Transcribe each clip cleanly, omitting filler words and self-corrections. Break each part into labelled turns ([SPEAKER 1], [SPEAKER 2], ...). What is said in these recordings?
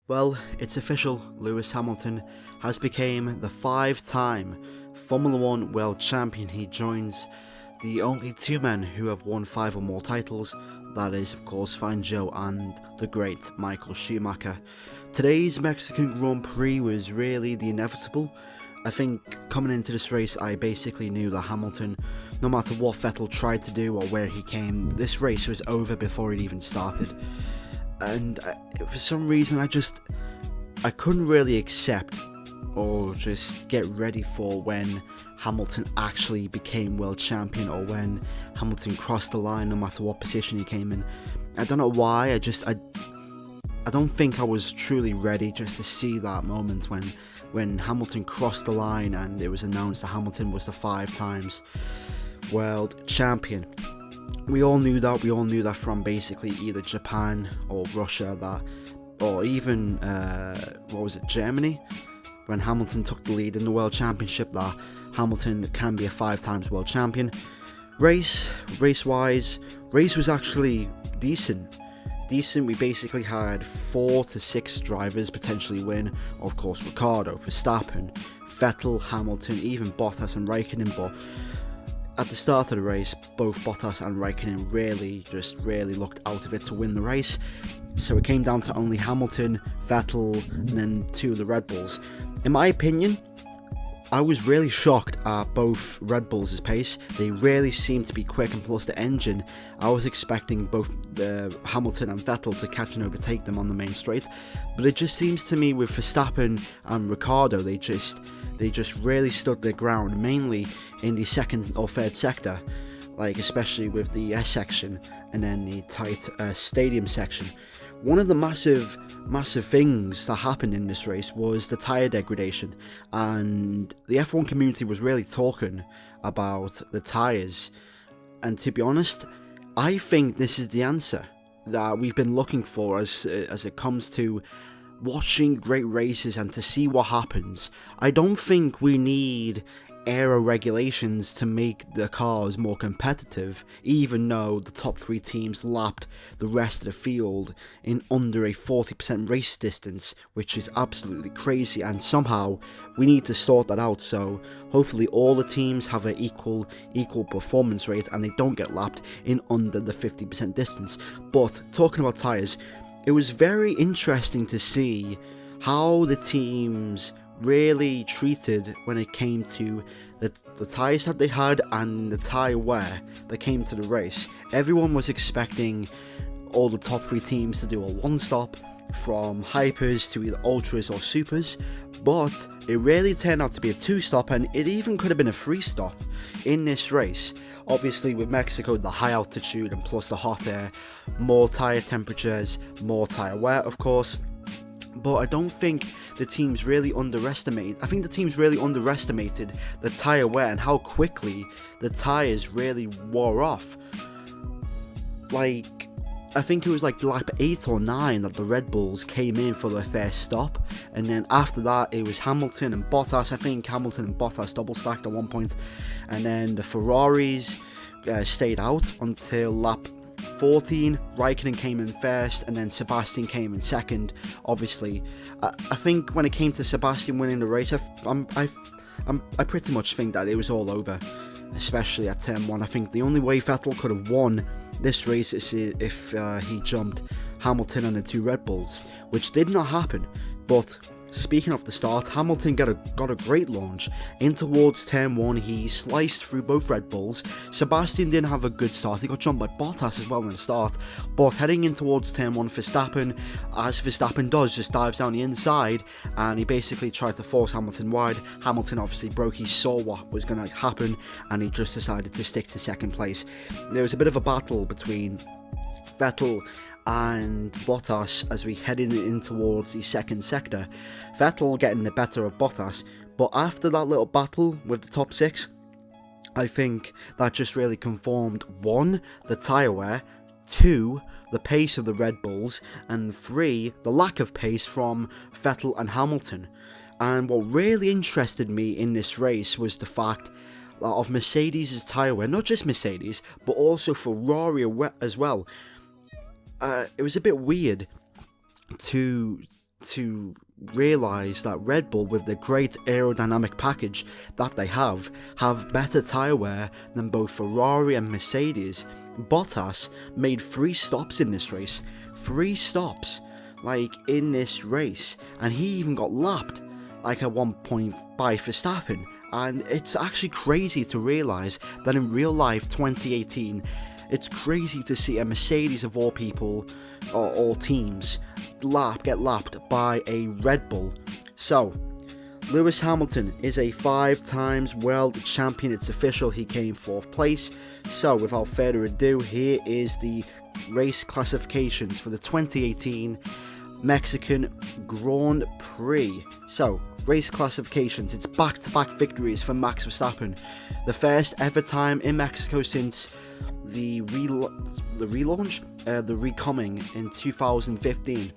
[SPEAKER 1] Well, it's official, Lewis Hamilton has become the 5-time Formula 1 World Champion. He joins the only two men who have won 5 or more titles, that is of course Fangio and the great Micheal Shumacher. Today's Mexican Grand Prix was really the inevitable. I think coming into this race I basically knew that Hamilton, no matter what Vettel tried to do or where he came, this race was over before it even started. And for some reason I couldn't really accept or just get ready for when Hamilton actually became world champion, or when Hamilton crossed the line no matter what position he came in. I don't know why, I don't think I was truly ready just to see that moment when Hamilton crossed the line and it was announced that Hamilton was the 5 times world champion. We all knew that from basically either Japan or Russia, or even Germany, when Hamilton took the lead in the World Championship, that Hamilton can be a 5 times world champion. Race was actually decent. We basically had 4 to 6 drivers potentially win. Of course, Ricardo, Verstappen, Vettel, Hamilton, even Bottas and Raikkonen, but at the start of the race, both Bottas and Raikkonen really looked out of it to win the race. So it came down to only Hamilton, Vettel, and then 2 of the Red Bulls. In my opinion, I was really shocked at both Red Bulls' pace. They really seemed to be quick, and plus the engine, I was expecting both Hamilton and Vettel to catch and overtake them on the main straight. But it just seems to me with Verstappen and Ricardo, they just really stood their ground, mainly in the 2nd or 3rd sector, like especially with the S section and then the tight stadium section. One of the massive things that happened in this race was the tyre degradation, and the F1 community was really talking about the tyres, and to be honest, I think this is the answer that we've been looking for as it comes to watching great races and to see what happens. I don't think we need aero regulations to make the cars more competitive, even though the top 3 teams lapped the rest of the field in under a 40% race distance, which is absolutely crazy, and somehow we need to sort that out, so hopefully all the teams have an equal performance rate and they don't get lapped in under the 50% distance. But talking about tyres, it was very interesting to see how the teams really treated when it came to the tyres that they had and the tyre wear that came to the race. Everyone was expecting all the top 3 teams to do a 1-stop from hypers to either ultras or supers, but it really turned out to be a 2-stop, and it even could have been a 3-stop in this race. Obviously with Mexico, the high altitude and plus the hot air, more tyre temperatures, more tyre wear of course. But I don't think the teams really underestimated the tyre wear and how quickly the tyres really wore off. Like, I think it was like lap 8 or 9 that the Red Bulls came in for their first stop, and then after that it was Hamilton and Bottas. I think Hamilton and Bottas double stacked at one point, and then the Ferraris stayed out until lap 14. Raikkonen came in first, and then Sebastian came in second. Obviously, I think when it came to Sebastian winning the race, I pretty much think that it was all over, especially at turn 1. I think the only way Vettel could have won this race is if he jumped Hamilton and the 2 Red Bulls, which did not happen. But speaking of the start, Hamilton got a great launch in towards turn 1. He sliced through both Red Bulls. Sebastian didn't have a good start. He got jumped by Bottas as well in the start. But heading in towards turn 1, Verstappen, as Verstappen does, just dives down the inside and he basically tried to force Hamilton wide. Hamilton obviously broke. He saw what was going to happen and he just decided to stick to 2nd place. There was a bit of a battle between Vettel and Bottas as we headed in towards the 2nd sector. Vettel getting the better of Bottas, but after that little battle with the top 6, I think that just really confirmed 1, the tyre wear, 2, the pace of the Red Bulls, and 3, the lack of pace from Vettel and Hamilton. And what really interested me in this race was the fact of Mercedes' tyre wear, not just Mercedes, but also Ferrari as well. It was a bit weird to to realise that Red Bull, with the great aerodynamic package that they have better tyre wear than both Ferrari and Mercedes. Bottas made 3 stops in this race. 3 stops, in this race. And he even got lapped, at one point by Verstappen. And it's actually crazy to realise that in real life, 2018, it's crazy to see a Mercedes of all people, or all teams, get lapped by a Red Bull. So, Lewis Hamilton is a 5 times world champion. It's official, he came 4th place. So, without further ado, here is the race classifications for the 2018 Mexican Grand Prix. So, race classifications, it's back-to-back victories for Max Verstappen. The first ever time in Mexico since the recoming in 2015.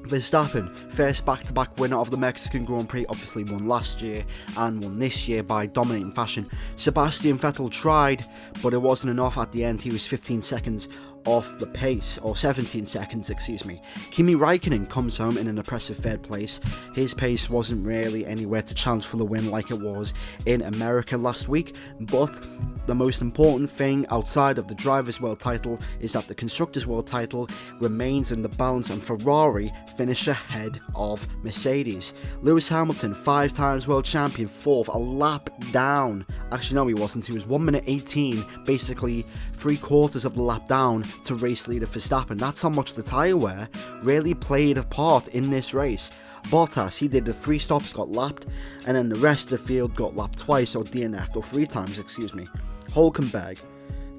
[SPEAKER 1] Verstappen, first back-to-back winner of the Mexican Grand Prix, obviously won last year and won this year by dominating fashion. Sebastian Vettel tried, but it wasn't enough. At the end, he was 15 seconds off the pace, or 17 seconds, excuse me. Kimi Raikkonen comes home in an impressive 3rd place. His pace wasn't really anywhere to challenge for the win like it was in America last week, but the most important thing outside of the Drivers' World title is that the Constructors' World title remains in the balance, and Ferrari finish ahead of Mercedes. Lewis Hamilton, 5 times world champion, 4th, a lap down. Actually, no, he wasn't. He was 1 minute 18, basically 3/4 of the lap down to race leader Verstappen. That's how much the tyre wear really played a part in this race. Bottas, he did the 3 stops, got lapped, and then the rest of the field got lapped twice, or DNF'd, or 3 times, excuse me. Hulkenberg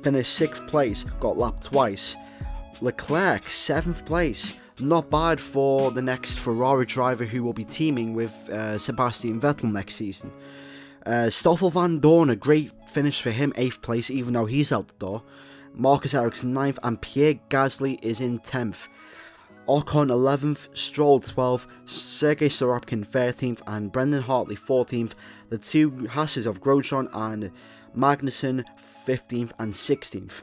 [SPEAKER 1] finished 6th place, got lapped twice. Leclerc, 7th place. Not bad for the next Ferrari driver who will be teaming with Sebastian Vettel next season. Stoffel van Dorn, a great finish for him, 8th place, even though he's out the door. Marcus Ericsson 9th, and Pierre Gasly is in 10th. Ocon 11th, Stroll 12th, Sergei Sorokin 13th, and Brendan Hartley 14th. The 2 Hasses of Grosjean and Magnussen 15th and 16th.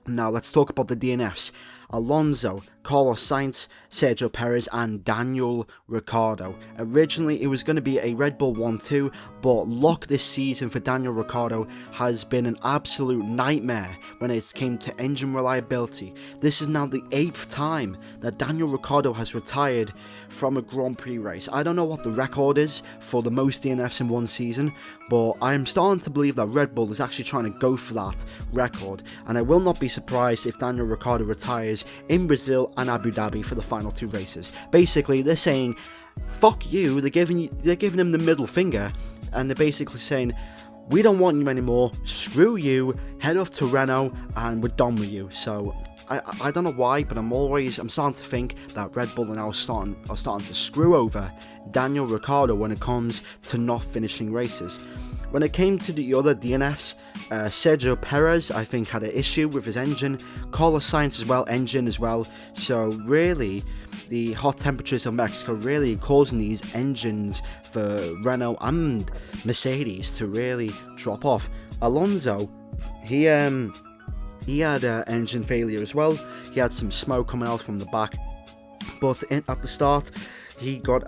[SPEAKER 1] Now let's talk about the DNFs. Alonso, Carlos Sainz, Sergio Perez, and Daniel Ricardo. Originally, it was going to be a Red Bull 1-2, but luck this season for Daniel Ricardo has been an absolute nightmare when it came to engine reliability. This is now the 8th time that Daniel Ricardo has retired from a Grand Prix race. I don't know what the record is for the most DNFs in one season, but I am starting to believe that Red Bull is actually trying to go for that record, and I will not be surprised if Daniel Ricardo retires in Brazil and Abu Dhabi for the final 2 races. Basically, they're saying, fuck you, they're giving him the middle finger, and they're basically saying, we don't want you anymore, screw you, head off to Renault, and we're done with you. So, I don't know why, but I'm starting to think that Red Bull are now starting to screw over Daniel Ricardo when it comes to not finishing races. When it came to the other DNFs, Sergio Perez, I think, had an issue with his engine. Carlos Sainz as well, engine as well. So really, the hot temperatures of Mexico really causing these engines for Renault and Mercedes to really drop off. Alonso, he had engine failure as well. He had some smoke coming out from the back. But at the start, he got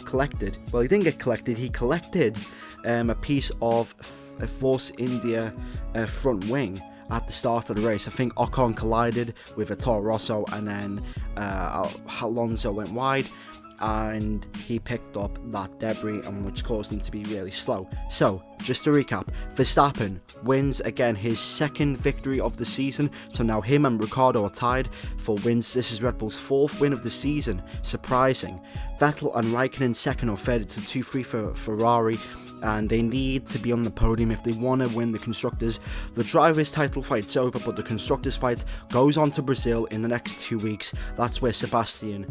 [SPEAKER 1] collected. Well, he didn't get collected. He collected a piece of a Force India front wing at the start of the race. I think Ocon collided with a Toro Rosso, and then Alonso went wide, and he picked up that debris, and which caused him to be really slow. So, just to recap, Verstappen wins again, his 2nd victory of the season, so now him and Ricciardo are tied for wins. This is Red Bull's 4th win of the season, surprising. Vettel and Raikkonen 2nd or 3rd, it's a 2-3 for Ferrari, and they need to be on the podium if they want to win the Constructors. The Drivers' title fight's over, but the Constructors' fight goes on to Brazil in the next 2 weeks. That's where Sebastian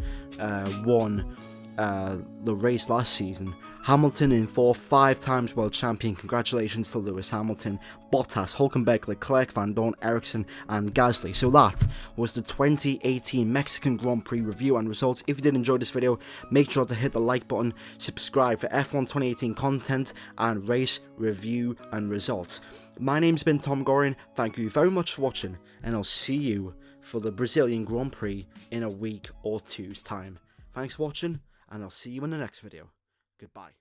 [SPEAKER 1] won the race last season. Hamilton in 4th, 5 times world champion. Congratulations to Lewis Hamilton, Bottas, Hulkenberg, Leclerc, Van Dorn, Ericsson, and Gasly. So that was the 2018 Mexican Grand Prix review and results. If you did enjoy this video, make sure to hit the like button, subscribe for F1 2018 content and race review and results. My name's been TomGorian. Thank you very much for watching, and I'll see you for the Brazilian Grand Prix in a week or two's time. Thanks for watching, and I'll see you in the next video. Goodbye.